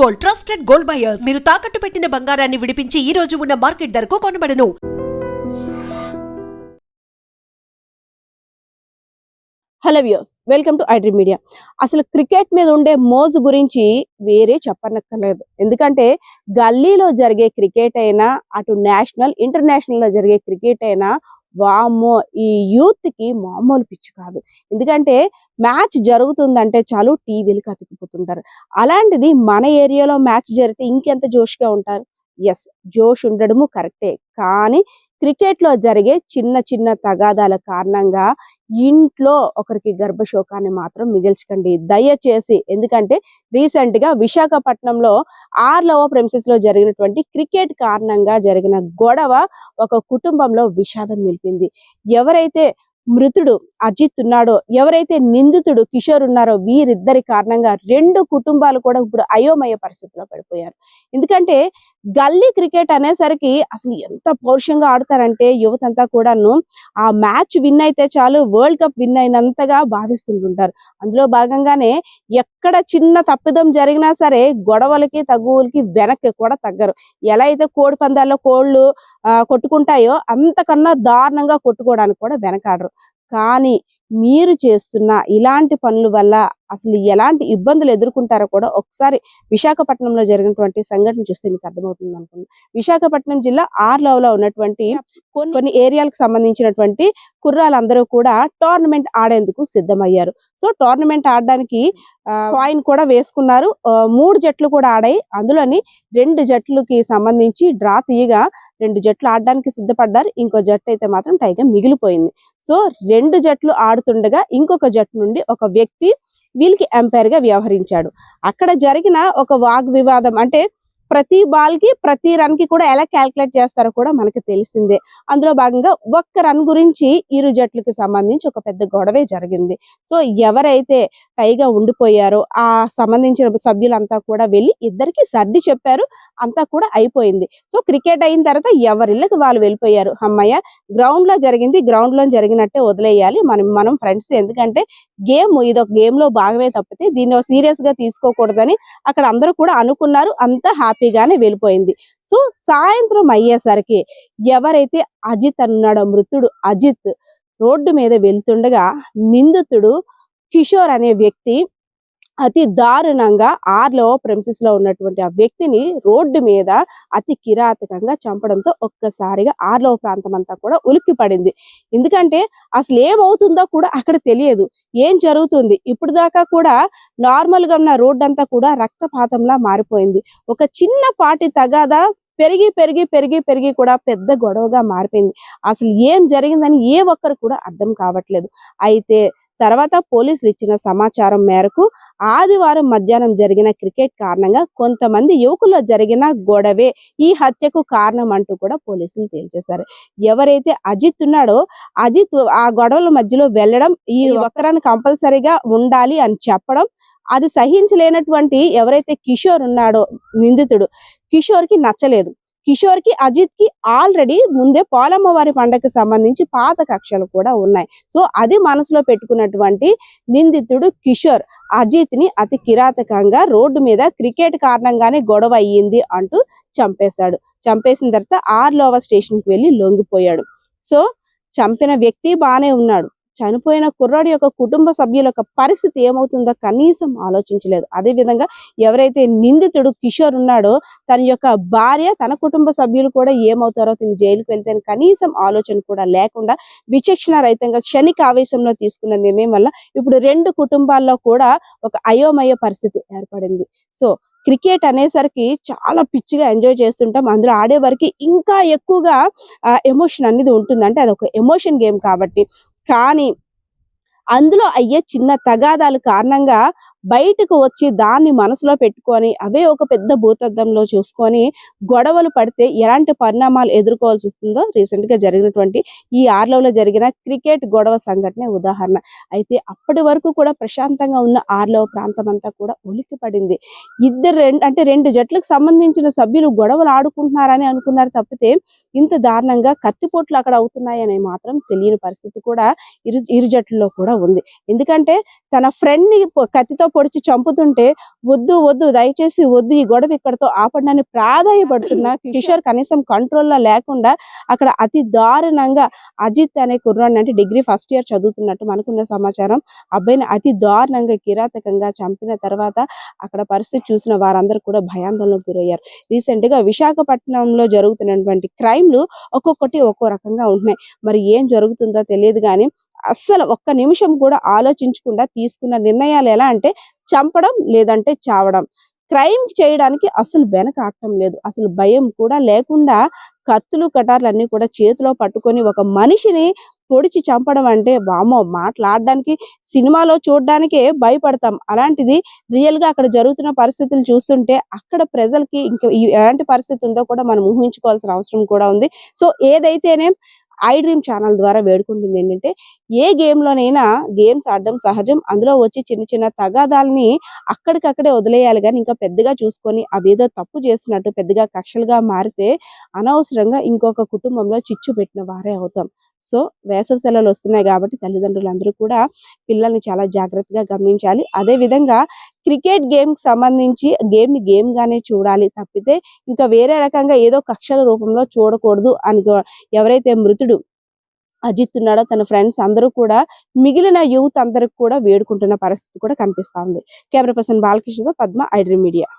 Gold, trusted gold buyers. మీరు తాకట్టు పెట్టిన బంగారాన్ని విడిపించి ఈ రోజు ఉన్న మార్కెట్ ధరకు కొనబడను. Hello views, welcome to iDream media. అసలు క్రికెట్ మీద ఉండే మోజు గురించి వేరే చెప్పనక్కర్లేదు. ఎందుకంటే గల్లీలో జరిగే క్రికెట్ అయినా, అటు నేషనల్ ఇంటర్నేషనల్లో జరిగే క్రికెట్ అయినా, వామ్మో ఈ యూత్కి మామూలు పిచ్చి కాదు. ఎందుకంటే మ్యాచ్ జరుగుతుందంటే చాలు టీవీలకు అతికిపోతుంటారు. అలాంటిది మన ఏరియాలో మ్యాచ్ జరిగితే ఇంకెంత జోష్గా ఉంటారు. ఎస్, జోష్ ఉండడము కరెక్టే, కానీ క్రికెట్లో జరిగే చిన్న చిన్న తగాదాల కారణంగా ఇంట్లో ఒకరికి గర్భశోకాన్ని మాత్రం మిగిల్చకండి దయచేసి. ఎందుకంటే రీసెంట్గా విశాఖపట్నంలో ఆర్లవ ప్రెమిసెస్లో జరిగినటువంటి క్రికెట్ కారణంగా జరిగిన గొడవ ఒక కుటుంబంలో విషాదం నిలిపింది. ఎవరైతే మృతుడు అజిత్ ఉన్నాడో, ఎవరైతే నిందితుడు కిషోర్ ఉన్నారో, వీరిద్దరి కారణంగా రెండు కుటుంబాలు కూడా ఇప్పుడు అయోమయ పరిస్థితిలో పడిపోయారు. ఎందుకంటే గల్లీ క్రికెట్ అనేసరికి అసలు ఎంత పౌరుషంగా ఆడతారంటే యువతంతా కూడాను ఆ మ్యాచ్ విన్ అయితే చాలు వరల్డ్ కప్ విన్ అయినంతగా భావిస్తుంటుంటారు. అందులో భాగంగానే ఎక్కడ చిన్న తప్పిదం జరిగినా సరే గొడవలకి తగువులకి వెనక్కి కూడా తగ్గరు. ఎలా అయితే కోడి పందాల్లో కోళ్ళు కొట్టుకుంటాయో అంతకన్నా దారుణంగా కొట్టుకోవడానికి కూడా వెనకాడరు. కానీ మీరు చేస్తున్న ఇలాంటి పనుల వల్ల అసలు ఎలాంటి ఇబ్బందులు ఎదుర్కొంటారో కూడా ఒకసారి విశాఖపట్నంలో జరిగినటువంటి సంఘటన చూస్తే మీకు అర్థమవుతుంది అనుకుంటున్నాను. విశాఖపట్నం జిల్లా ఆర్లవలో ఉన్నటువంటి కొన్ని ఏరియాలకు సంబంధించినటువంటి కుర్రాళ్ళందరూ కూడా టోర్నమెంట్ ఆడేందుకు సిద్ధమయ్యారు. సో టోర్నమెంట్ ఆడడానికి కాయిన్ కూడా వేసుకున్నారు. 3 జట్లు కూడా ఆడాయి. అందులోని 2 జట్లకి సంబంధించి డ్రా తీయగా 2 జట్లు ఆడడానికి సిద్ధపడ్డారు. ఇంకో జట్టు అయితే మాత్రం టైగా మిగిలిపోయింది. సో 2 జట్లు ఆడుతుండగా ఇంకొక జట్టు నుండి ఒక వ్యక్తి వీళ్ళకి ఎంపైర్ గా వ్యవహరించాడు. అక్కడ జరిగిన ఒక వాగ్వివాదం, అంటే ప్రతి బాల్ కి ప్రతి రన్ కి కూడా ఎలా క్యాల్కులేట్ చేస్తారో కూడా మనకి తెలిసిందే. అందులో భాగంగా ఒక్క రన్ గురించి ఇరు జట్లకి సంబంధించి ఒక పెద్ద గొడవే జరిగింది. సో ఎవరైతే టైగా ఉండిపోయారో ఆ సంబంధించిన సభ్యులంతా కూడా వెళ్ళి ఇద్దరికి సర్ది చెప్పారు. అంతా కూడా అయిపోయింది. సో క్రికెట్ అయిన తర్వాత ఎవరిళ్ళకి వాళ్ళు వెళ్ళిపోయారు. అమ్మయ్య, గ్రౌండ్ లో జరిగింది, గ్రౌండ్ లో జరిగినట్టే వదిలేయాలి, మనం ఫ్రెండ్స్. ఎందుకంటే ఇదొక గేమ్ లో భాగమే తప్పితే దీన్ని సీరియస్ గా తీసుకోకూడదని అక్కడ అందరూ కూడా అనుకున్నారు. అంతా హ్యాపీగానే వెళ్ళిపోయింది. సో సాయంత్రం అయ్యేసరికి ఎవరైతే అజిత్ అన్నాడో, మృతుడు అజిత్ రోడ్డు మీద వెళ్తుండగా నిందితుడు కిషోర్ అనే వ్యక్తి అతి దారుణంగా ఆర్లవ ప్రెమిసెస్ లో ఉన్నటువంటి ఆ వ్యక్తిని రోడ్డు మీద అతి కిరాతకంగా చంపడంతో ఒక్కసారిగా ఆర్లవ ప్రాంతం అంతా కూడా ఉలిక్కి పడింది. ఎందుకంటే అసలు ఏమవుతుందో కూడా అక్కడ తెలియదు, ఏం జరుగుతుంది. ఇప్పుడు దాకా కూడా నార్మల్ గా ఉన్న రోడ్డు అంతా కూడా రక్తపాతంలా మారిపోయింది. ఒక చిన్న పాటి తగాదా పెరిగి పెరిగి పెరిగి పెరిగి కూడా పెద్ద గొడవగా మారిపోయింది. అసలు ఏం జరిగిందని ఏ ఒక్కరు కూడా అర్థం కావట్లేదు. అయితే తర్వాత పోలీసులు ఇచ్చిన సమాచారం మేరకు ఆదివారం మధ్యాహ్నం జరిగిన క్రికెట్ కారణంగా కొంతమంది యువకుల్లో జరిగిన గొడవే ఈ హత్యకు కారణం అంటూ కూడా పోలీసులు తేల్చేశారు. ఎవరైతే అజిత్ ఉన్నాడో, అజిత్ ఆ గొడవల మధ్యలో వెళ్ళడం, ఈ ఒక్కరాన్ని కంపల్సరీగా ఉండాలి అని చెప్పడం, అది సహించలేనటువంటి ఎవరైతే కిషోర్ ఉన్నాడో నిందితుడు, కిషోర్కి నచ్చలేదు. కిషోర్కి అజిత్కి ఆల్రెడీ ముందే పోలమ్మవారి పండగకి సంబంధించి పాత కక్షలు కూడా ఉన్నాయి. సో అది మనసులో పెట్టుకున్నటువంటి నిందితుడు కిషోర్ అజిత్ని అతి కిరాతకంగా రోడ్డు మీద క్రికెట్ కారణంగానే గొడవ అయ్యింది అంటూ చంపేశాడు. చంపేసిన తర్వాత ఆర్లవ స్టేషన్కి వెళ్ళి లొంగిపోయాడు. సో చంపిన వ్యక్తి బాగానే ఉన్నాడు, చనిపోయిన కుర్రాడి యొక్క కుటుంబ సభ్యుల యొక్క పరిస్థితి ఏమవుతుందో కనీసం ఆలోచించలేదు. అదేవిధంగా ఎవరైతే నిందితుడు కిషోర్ ఉన్నాడో తన యొక్క భార్య, తన కుటుంబ సభ్యులు కూడా ఏమవుతారో, తను జైలుకు వెళ్తే కనీసం ఆలోచన కూడా లేకుండా విచక్షణ రహితంగా క్షణిక ఆవేశంలో తీసుకున్న నిర్ణయం వల్ల ఇప్పుడు 2 కుటుంబాల్లో కూడా ఒక అయోమయ పరిస్థితి ఏర్పడింది. సో క్రికెట్ అనేసరికి చాలా పిచ్చిగా ఎంజాయ్ చేస్తుంటాం. అందులో ఆడే వరకు ఇంకా ఎక్కువగా ఎమోషన్ అనేది ఉంటుంది. అంటే అదొక ఎమోషన్ గేమ్ కాబట్టి. కానీ అందులో అయ్యే చిన్న తగాదాల కారణంగా బయటకు వచ్చి దాన్ని మనసులో పెట్టుకొని అవే ఒక పెద్ద భూతద్దంలో చూసుకొని గొడవలు పడితే ఎలాంటి పరిణామాలు ఎదుర్కోవాల్సి వస్తుందో రీసెంట్ గా జరిగినటువంటి ఈ ఆర్లవలో జరిగిన క్రికెట్ గొడవ సంఘటనే ఉదాహరణ. అయితే అప్పటి వరకు కూడా ప్రశాంతంగా ఉన్న ఆర్లవ ప్రాంతం అంతా కూడా ఉలిక్కి పడింది. రెండు జట్లకు సంబంధించిన సభ్యులు గొడవలు ఆడుకుంటున్నారని అనుకున్నారు తప్పితే ఇంత దారుణంగా కత్తిపోట్లు అక్కడ అవుతున్నాయని మాత్రం తెలియని పరిస్థితి కూడా ఇరు జట్లలో కూడా ఉంది. ఎందుకంటే తన ఫ్రెండ్ ని కత్తితో పొడిచి చంపుతుంటే వద్దు వద్దు దయచేసి వద్దు, ఈ గొడవ ఇక్కడతో ఆపడానికి ప్రాధాయపడుతున్న కిషోర్ కనీసం కంట్రోల్లో లేకుండా అక్కడ అతి దారుణంగా అజిత్ అనే కుర్రాడిని, అంటే డిగ్రీ ఫస్ట్ ఇయర్ చదువుతున్నట్టు మనకున్న సమాచారం, అబ్బాయిని అతి దారుణంగా కిరాతకంగా చంపిన తర్వాత అక్కడ పరిస్థితి చూసిన వారందరూ కూడా భయాందోళనకు గురయ్యారు. రీసెంట్ గా విశాఖపట్నంలో జరుగుతున్నటువంటి క్రైమ్లు ఒక్కొక్కటి ఒక్కో రకంగా ఉంటున్నాయి. మరి ఏం జరుగుతుందో తెలియదు కానీ అస్సలు ఒక్క నిమిషం కూడా ఆలోచించకుండా తీసుకున్న నిర్ణయాలు ఎలా అంటే చంపడం లేదంటే చావడం. క్రైమ్ చేయడానికి అసలు వెనకాడటం లేదు, అసలు భయం కూడా లేకుండా కత్తులు కటార్లు అన్ని కూడా చేతిలో పట్టుకొని ఒక మనిషిని పొడిచి చంపడం అంటే వామ్మో, మాట్లాడడానికి సినిమాలో చూడడానికే భయపడతాం. అలాంటిది రియల్ గా అక్కడ జరుగుతున్న పరిస్థితులు చూస్తుంటే అక్కడ ప్రజలకి ఇంకా ఎలాంటి పరిస్థితి ఉందో కూడా మనం ఊహించుకోవాల్సిన అవసరం కూడా ఉంది. సో ఏదైతేనే ఐ డ్రీమ్ ఛానల్ ద్వారా వేడుకుంటుంది ఏంటంటే, ఏ గేమ్లోనైనా గేమ్స్ ఆడడం సహజం, అందులో వచ్చి చిన్న చిన్న తగాదాలని అక్కడికక్కడే వదిలేయాలి కానీ ఇంకా పెద్దగా చూసుకొని అదేదో తప్పు చేసినట్టు పెద్దగా కక్షలుగా మారితే అనవసరంగా ఇంకొక కుటుంబంలో చిచ్చు పెట్టిన వారే అవుతాం. సో వేసవి సెలవులు వస్తున్నాయి కాబట్టి తల్లిదండ్రులందరూ కూడా పిల్లల్ని చాలా జాగ్రత్తగా గమనించాలి. అదేవిధంగా క్రికెట్ గేమ్కి సంబంధించి గేమ్ని గేమ్గానే చూడాలి తప్పితే ఇంకా వేరే రకంగా ఏదో కక్షల రూపంలో చూడకూడదు అని ఎవరైతే మృతుడు అజిత్ ఉన్నాడో తన ఫ్రెండ్స్ అందరూ కూడా మిగిలిన యూత్ అందరికి కూడా వేడుకుంటున్న పరిస్థితి కూడా కనిపిస్తా ఉంది. కెమెరా పర్సన్ బాలకృష్ణతో పద్మ, ఐ డ్రీమ్ మీడియా.